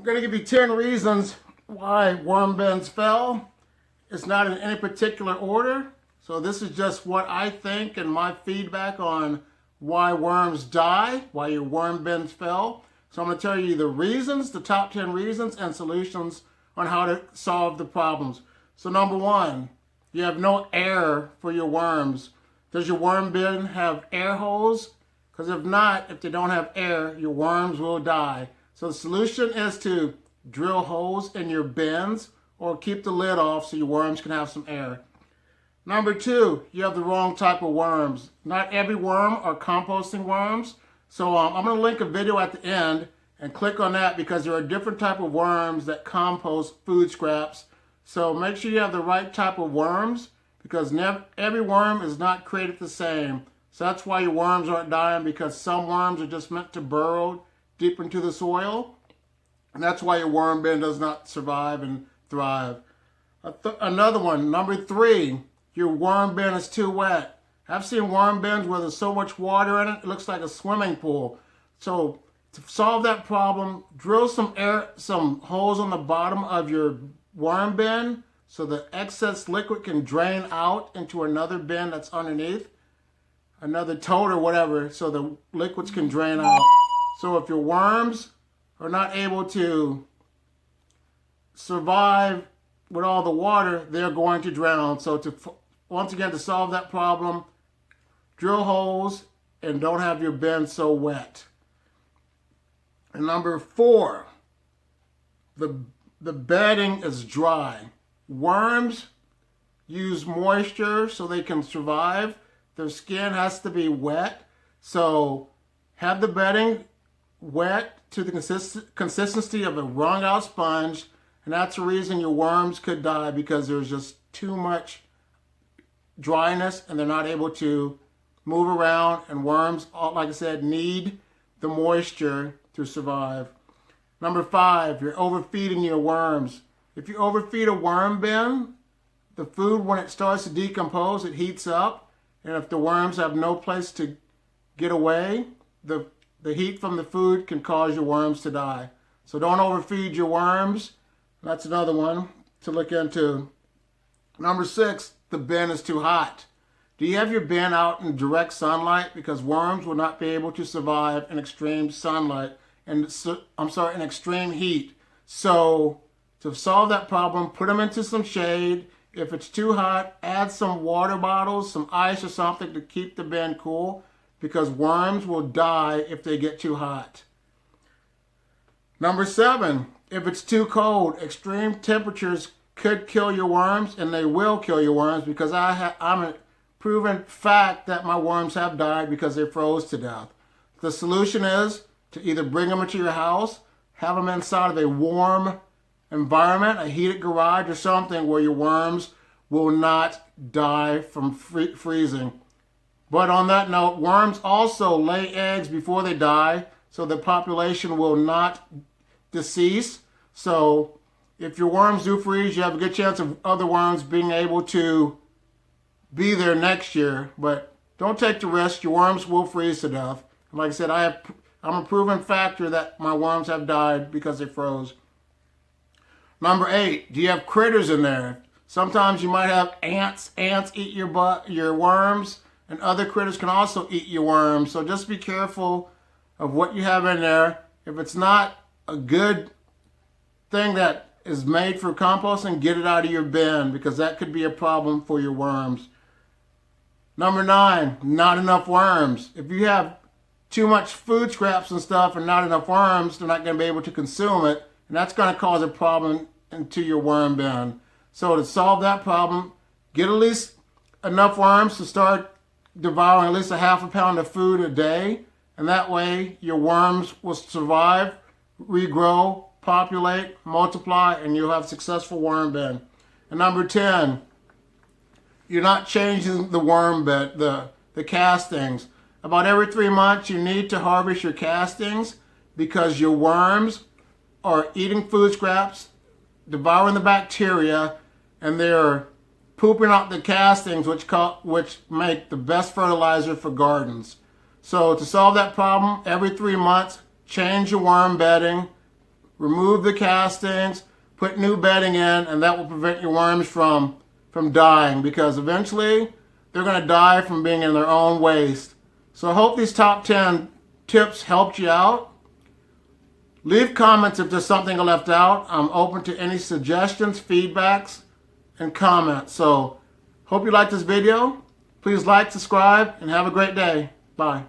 going to give you 10 reasons why worm bins fail. It's not in any particular order. So this is just what I think and my feedback on why worms die, why your worm bins fail. So I'm going to tell you the reasons, the top 10 reasons and solutions on how to solve the problems. So number one, you have no air for your worms. Does your worm bin have air holes? Because if not, if they don't have air, your worms will die. So the solution is to drill holes in your bins or keep the lid off so your worms can have some air. Number two, you have the wrong type of worms. Not every worm are composting worms. So I'm going to link a video at the end and click on that because there are different type of worms that compost food scraps. So make sure you have the right type of worms because every worm is not created the same. So that's why your worms aren't dying, because some worms are just meant to burrow deep into the soil. And that's why your worm bin does not survive and thrive. Another one, number three, your worm bin is too wet. I've seen worm bins where there's so much water in it, it looks like a swimming pool. So to solve that problem, drill some holes on the bottom of your worm bin so the excess liquid can drain out into another bin that's underneath, another tote or whatever, so the liquids can drain out. So if your worms are not able to survive with all the water, they're going to drown. So once again, to solve that problem, drill holes and don't have your bin so wet. And number four, the bedding is dry. Worms use moisture so they can survive. Their skin has to be wet. So have the bedding wet to the consistency of a wrung out sponge. And that's the reason your worms could die, because there's just too much dryness and they're not able to move around. And worms, like I said, need the moisture to survive. Number five, you're overfeeding your worms. If you overfeed a worm bin, the food, when it starts to decompose, it heats up. And if the worms have no place to get away, the heat from the food can cause your worms to die. So don't overfeed your worms. That's another one to look into. Number six, the bin is too hot. Do you have your bin out in direct sunlight? Because worms will not be able to survive in extreme sunlight and in extreme heat. So to solve that problem, put them into some shade. If it's too hot, add some water bottles, some ice or something to keep the bin cool, because worms will die if they get too hot. Number seven, if it's too cold, extreme temperatures could kill your worms, and they will kill your worms, because I'm a proven fact that my worms have died because they froze to death. The solution is to either bring them into your house, have them inside of a warm environment, a heated garage or something where your worms will not die from freezing. But on that note, worms also lay eggs before they die, so the population will not decease. So if your worms do freeze, you have a good chance of other worms being able to be there next year. But don't take the risk. Your worms will freeze to death. And like I said, I'm a proven factor that my worms have died because they froze. Number eight, do you have critters in there? Sometimes you might have ants. Ants eat your worms, and other critters can also eat your worms. So just be careful of what you have in there. If it's not a good thing that is made for composting, get it out of your bin, because that could be a problem for your worms. Number nine, not enough worms. If you have too much food scraps and stuff and not enough worms, they're not going to be able to consume it, and that's going to cause a problem into your worm bin. So to solve that problem, get at least enough worms to start devouring at least a half a pound of food a day, and that way your worms will survive, regrow, populate, multiply, and you'll have a successful worm bin. And number 10, you're not changing the worm bin, the castings. About every 3 months, you need to harvest your castings, because your worms are eating food scraps, devouring the bacteria, and they're pooping out the castings, which make the best fertilizer for gardens. So to solve that problem, every 3 months, change your worm bedding, remove the castings, put new bedding in, and that will prevent your worms from dying, because eventually they're going to die from being in their own waste. So I hope these top 10 tips helped you out. Leave comments if there's something I left out. I'm open to any suggestions, feedbacks, and comments. So hope you liked this video. Please like, subscribe, and have a great day. Bye.